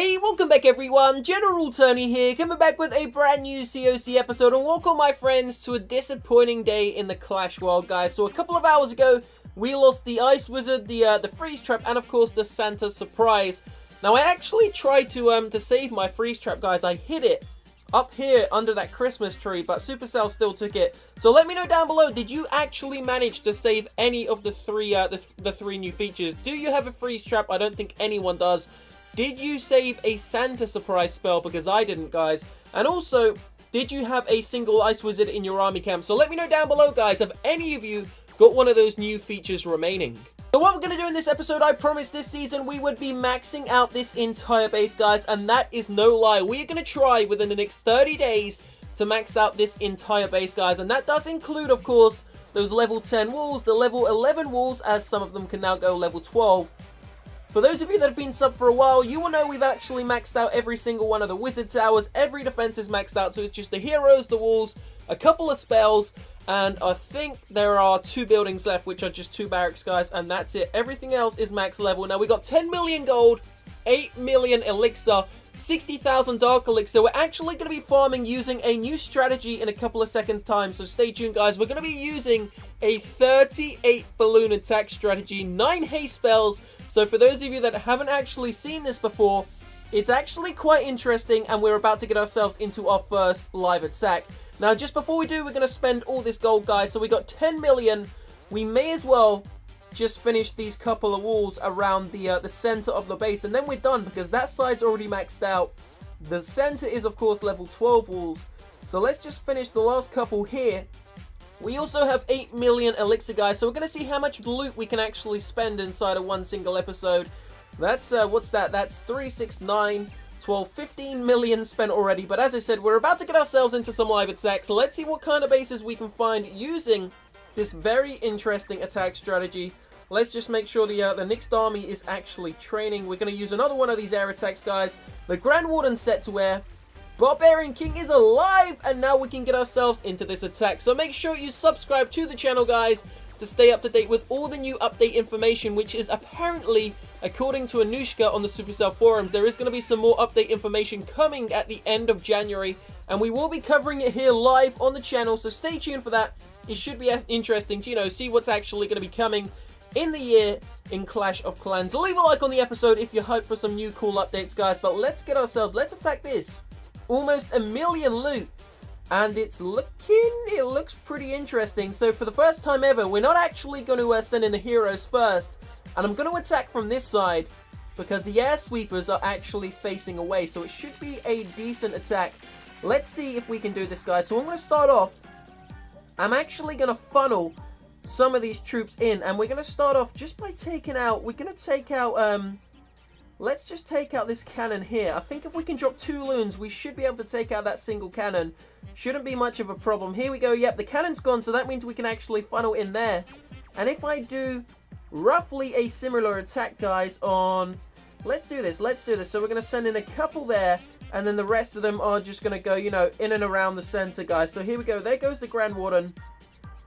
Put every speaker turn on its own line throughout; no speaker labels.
Hey, welcome back everyone, General Tony here, coming back with a brand new COC episode, and welcome my friends to a disappointing day in the Clash world, guys. So a couple of hours ago, we lost the Ice Wizard, the Freeze Trap, and of course the Santa Surprise. Now I actually tried to save my Freeze Trap, guys. I hid it up here under that Christmas tree, but Supercell still took it. So let me know down below, did you actually manage to save any of the three new features? Do you have a Freeze Trap? I don't think anyone does. Did you save a Santa Surprise spell? Because I didn't, guys. And also, did you have a single Ice Wizard in your army camp? So let me know down below, guys, have any of you got one of those new features remaining? So what we're going to do in this episode, I promised this season we would be maxing out this entire base, guys. And that is no lie. We are going to try within the next 30 days to max out this entire base, guys. And that does include, of course, those level 10 walls, the level 11 walls, as some of them can now go level 12. For those of you that have been subbed for a while, you will know we've actually maxed out every single one of the wizard towers. Every defense is maxed out, so it's just the heroes, the walls, a couple of spells, and I think there are 2 buildings left, which are just 2 barracks, guys, and that's it. Everything else is max level. Now, we got 10 million gold, 8 million elixir, 60,000 dark elixir. We're actually going to be farming using a new strategy in a couple of seconds time, so stay tuned, guys. We're going to be using a 38 balloon attack strategy, 9 haste spells. So for those of you that haven't actually seen this before, it's actually quite interesting, and we're about to get ourselves into our first live attack. Now, just before we do, we're going to spend all this gold, guys. So we got 10 million. We may as well just finish these couple of walls around the center of the base, and then we're done, because that side's already maxed out. The center is, of course, level 12 walls. So let's just finish the last couple here. We also have 8 million elixir, guys, so we're going to see how much loot we can actually spend inside of one single episode. That's, what's that? That's 3, 6, 9, 12, 15 million spent already. But as I said, we're about to get ourselves into some live attacks. So let's see what kind of bases we can find using this very interesting attack strategy. Let's just make sure the next army is actually training. We're going to use another one of these air attacks, guys. The Grand Warden set to air. Barbarian King is alive, and now we can get ourselves into this attack. So make sure you subscribe to the channel, guys, to stay up to date with all the new update information, which is apparently, according to Anushka on the Supercell forums, there is going to be some more update information coming at the end of January, and we will be covering it here live on the channel, so stay tuned for that. It should be interesting to, you know, see what's actually going to be coming in the year in Clash of Clans. Leave a like on the episode if you're hyped for some new cool updates, guys, but let's let's attack this. Almost 1 million loot, and it looks pretty interesting. So for the first time ever, we're not actually going to send in the heroes first, and I'm going to attack from this side because the air sweepers are actually facing away, so it should be a decent attack. Let's see if we can do this, guys. So I'm going to start off. I'm actually going to funnel some of these troops in, and we're going to start off just by taking out, let's just take out this cannon here. I think if we can drop 2 loons, we should be able to take out that single cannon. Shouldn't be much of a problem. Here we go. Yep, the cannon's gone, so that means we can actually funnel in there. And if I do roughly a similar attack, guys, on... Let's do this. So we're going to send in a couple there, and then the rest of them are just going to go, you know, in and around the center, guys. So here we go. There goes the Grand Warden.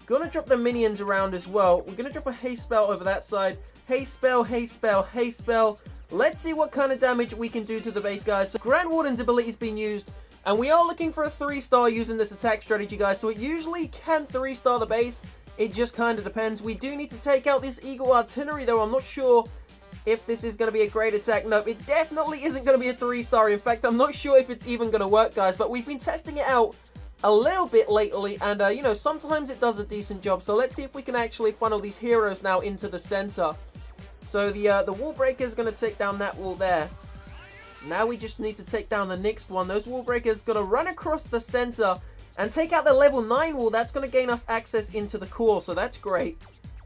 Gonna drop the minions around as well. We're gonna drop a haste spell over that side. Haste spell, haste spell, haste spell. Let's see what kind of damage we can do to the base, guys. So Grand Warden's ability is being used, and we are looking for a 3-star using this attack strategy, guys. So it usually can 3-star the base. It just kind of depends. We do need to take out this Eagle Artillery, though. I'm not sure if this is going to be a great attack. Nope, it definitely isn't going to be a 3-star. In fact, I'm not sure if it's even going to work, guys. But we've been testing it out a little bit lately, and you know, sometimes it does a decent job. So let's see if we can actually funnel these heroes now into the center. So the wall breaker is going to take down that wall there. Now we just need to take down the next one. Those wall breakers going to run across the center and take out the level 9 wall. That's going to gain us access into the core, so that's great.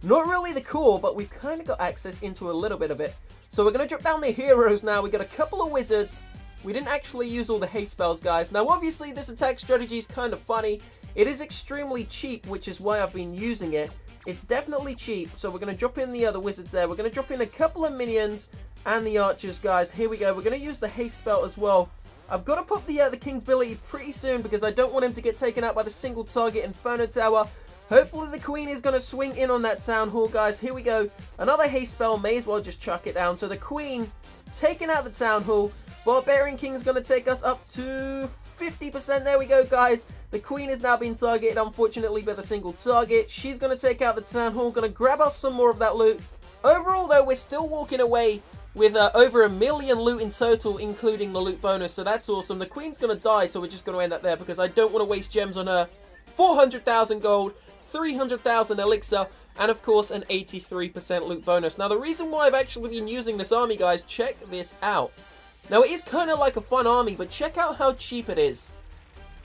Not really the core, but we've kind of got access into a little bit of it. So we're going to drop down the heroes now. We got a couple of wizards. We didn't actually use all the haste spells, guys. Now, obviously, this attack strategy is kind of funny. It is extremely cheap, which is why I've been using it. It's definitely cheap, so we're going to drop in the other wizards there. We're going to drop in a couple of minions and the archers, guys. Here we go. We're going to use the haste spell as well. I've got to pop the King's ability pretty soon because I don't want him to get taken out by the single target Inferno Tower. Hopefully the Queen is going to swing in on that Town Hall, guys. Here we go. Another haste spell. May as well just chuck it down. So the Queen taking out the Town Hall. Barbarian King is going to take us up to 50%. There we go, guys. The Queen is now being targeted, unfortunately, with a single target. She's going to take out the Town Hall. Going to grab us some more of that loot. Overall, though, we're still walking away with over 1 million loot in total, including the loot bonus. So that's awesome. The Queen's going to die, so we're just going to end that there because I don't want to waste gems on her. 400,000 gold, 300,000 elixir, and of course an 83% loot bonus. Now the reason why I've actually been using this army, guys, check this out. Now it is kind of like a fun army, but check out how cheap it is.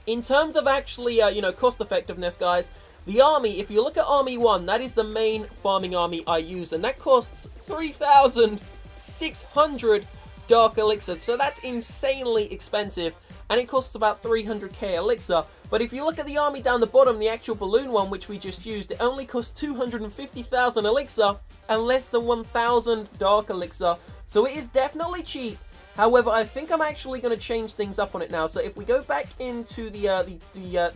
In terms of actually, you know, cost effectiveness, guys, the army, if you look at Army 1, that is the main farming army I use, and that costs 3,600 dark elixir, so that's insanely expensive. And it costs about 300k elixir. But if you look at the army down the bottom, the actual balloon one, which we just used, it only costs 250,000 elixir and less than 1,000 dark elixir. So it is definitely cheap. However, I think I'm actually going to change things up on it now. So if we go back into the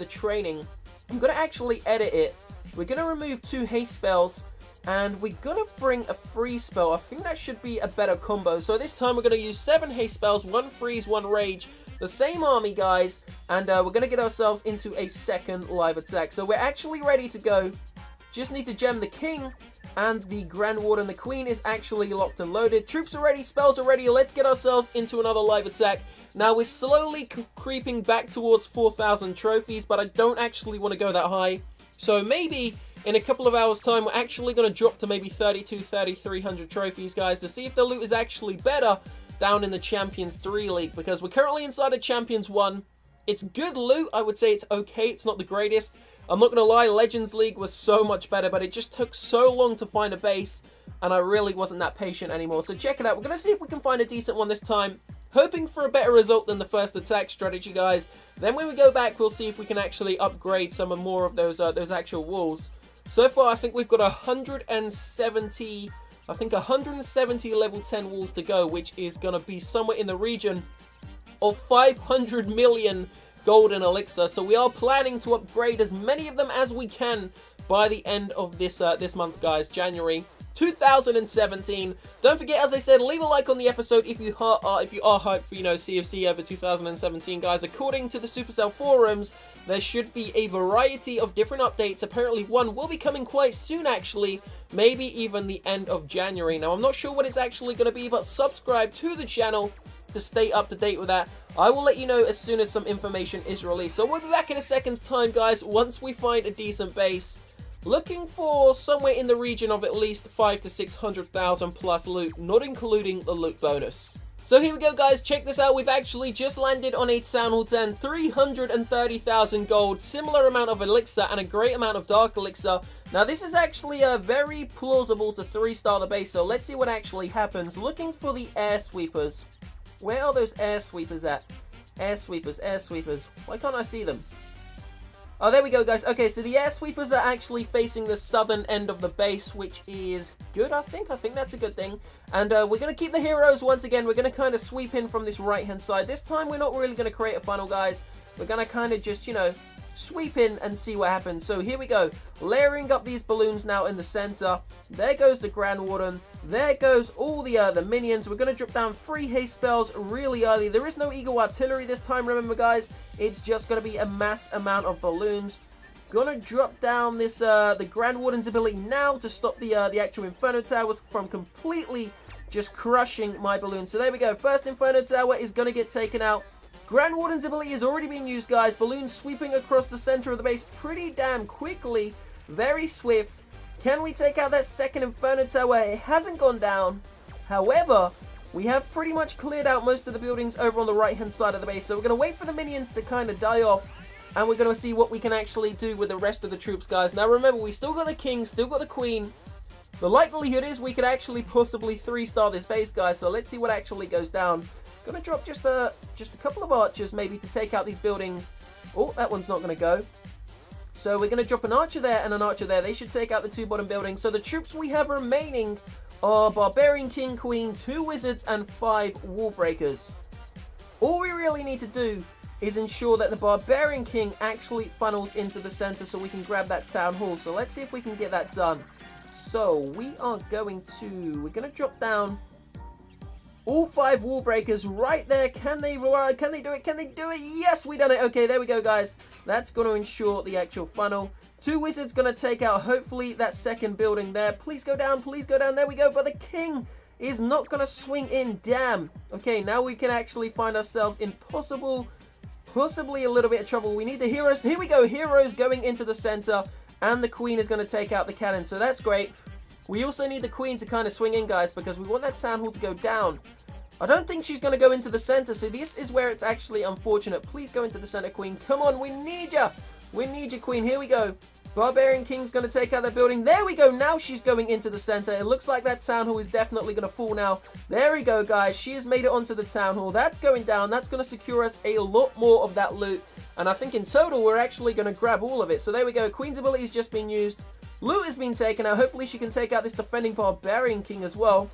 training, I'm going to actually edit it. We're going to remove 2 haste spells. And we're going to bring a freeze spell. I think that should be a better combo. So this time we're going to use 7 haste spells, 1 freeze, 1 rage. The same army, guys. And we're going to get ourselves into a second live attack. So we're actually ready to go. Just need to gem the king. And the Grand Warden, the Queen, is actually locked and loaded. Troops are ready, spells are ready. Let's get ourselves into another live attack. Now we're slowly creeping back towards 4,000 trophies. But I don't actually want to go that high. So maybe in a couple of hours time, we're actually going to drop to maybe 3,300 trophies, guys, to see if the loot is actually better down in the Champions 3 League, because we're currently inside of Champions 1. It's good loot. I would say it's okay. It's not the greatest. I'm not going to lie, Legends League was so much better, but it just took so long to find a base, and I really wasn't that patient anymore. So check it out. We're going to see if we can find a decent one this time, hoping for a better result than the first attack strategy, guys. Then when we go back, we'll see if we can actually upgrade some more of those actual walls. So far, I think we've got 170 level 10 walls to go, which is going to be somewhere in the region of 500 million golden elixir. So we are planning to upgrade as many of them as we can by the end of this month, guys, January 2017. Don't forget, as I said, leave a like on the episode if you are hyped for, you know, CFC over 2017, guys. According to the Supercell forums, there should be a variety of different updates. Apparently one will be coming quite soon, actually, maybe even the end of January. Now I'm not sure what it's actually going to be, but subscribe to the channel to stay up to date with that. I will let you know as soon as some information is released. So we'll be back in a second's time, guys, once we find a decent base. Looking for somewhere in the region of at least 500,000 to 600,000 plus loot, not including the loot bonus. So here we go, guys. Check this out. We've actually just landed on a Town Hall 10, 330,000 gold, similar amount of elixir, and a great amount of dark elixir. Now, this is actually very plausible to 3-star the base, so let's see what actually happens. Looking for the air sweepers. Where are those air sweepers at? Air sweepers, air sweepers. Why can't I see them? Oh, there we go, guys. Okay, so the air sweepers are actually facing the southern end of the base, which is good, I think. I think that's a good thing. And we're going to keep the heroes once again. We're going to kind of sweep in from this right-hand side. This time, we're not really going to create a funnel, guys. We're going to kind of just, you know, sweep in and see what happens. So here we go. Layering up these balloons now in the center. There goes the Grand Warden. There goes all the minions. We're going to drop down 3 haste spells really early. There is no Eagle Artillery this time, remember, guys. It's just going to be a mass amount of balloons. Gonna drop down this the Grand Warden's ability now to stop the actual Inferno Towers from completely just crushing my balloons. So there we go. First Inferno Tower is going to get taken out. Grand Warden's ability is already being used, guys. Balloons sweeping across the center of the base pretty damn quickly. Very swift. Can we take out that second Inferno Tower? It hasn't gone down. However, we have pretty much cleared out most of the buildings over on the right-hand side of the base. So we're going to wait for the minions to kind of die off. And we're going to see what we can actually do with the rest of the troops, guys. Now, remember, we still got the king, still got the queen. The likelihood is we could actually possibly 3-star this base, guys. So let's see what actually goes down. Gonna drop just a couple of archers maybe to take out these buildings. Oh, that one's not gonna go. So we're gonna drop an archer there and an archer there. They should take out the 2 bottom buildings. So the troops we have remaining are Barbarian King, Queen, 2 wizards, and 5 wall breakers. All we really need to do is ensure that the Barbarian King actually funnels into the center so we can grab that Town Hall. So let's see if we can get that done. So we're gonna drop down all 5 wall breakers right there. Can they do it? Can they do it? Yes, we done it. Okay, there we go, guys. That's going to ensure the actual funnel. 2 wizards going to take out, hopefully, that second building there. Please go down. Please go down. There we go. But the king is not going to swing in. Damn. Okay, now we can actually find ourselves in possibly a little bit of trouble. We need the heroes. Here we go. Heroes going into the center. And the queen is going to take out the cannon. So that's great. We also need the queen to kind of swing in, guys, because we want that town hall to go down. I don't think she's going to go into the center. So this is where it's actually unfortunate. Please go into the center, queen. Come on. We need you. We need you, queen. Here we go. Barbarian King's going to take out that building. There we go. Now she's going into the center. It looks like that town hall is definitely going to fall now. There we go, guys. She has made it onto the town hall. That's going down. That's going to secure us a lot more of that loot. And I think in total, we're actually going to grab all of it. So there we go. Queen's ability has just been used. Loot has been taken out. Hopefully she can take out this defending Barbarian King as well.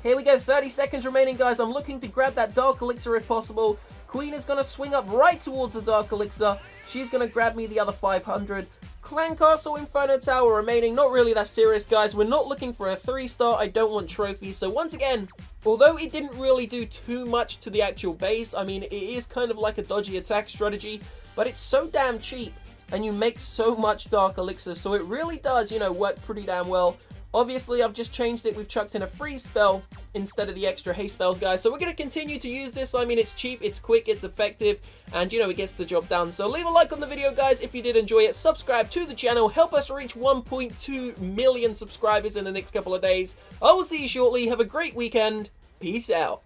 Here we go. 30 seconds remaining, guys. I'm looking to grab that Dark Elixir if possible. Queen is going to swing up right towards the Dark Elixir. She's going to grab me the other 500. Clan Castle, Inferno Tower remaining. Not really that serious, guys. We're not looking for a 3-star. I don't want trophies. So once again, although it didn't really do too much to the actual base, I mean, it is kind of like a dodgy attack strategy, but it's so damn cheap and you make so much Dark Elixir. So it really does, you know, work pretty damn well. Obviously, I've just changed it. We've chucked in a freeze spell instead of the extra haste spells, guys. So we're going to continue to use this. I mean, it's cheap, it's quick, it's effective, and, you know, it gets the job done. So leave a like on the video, guys, if you did enjoy it. Subscribe to the channel. Help us reach 1.2 million subscribers in the next couple of days. I will see you shortly. Have a great weekend. Peace out.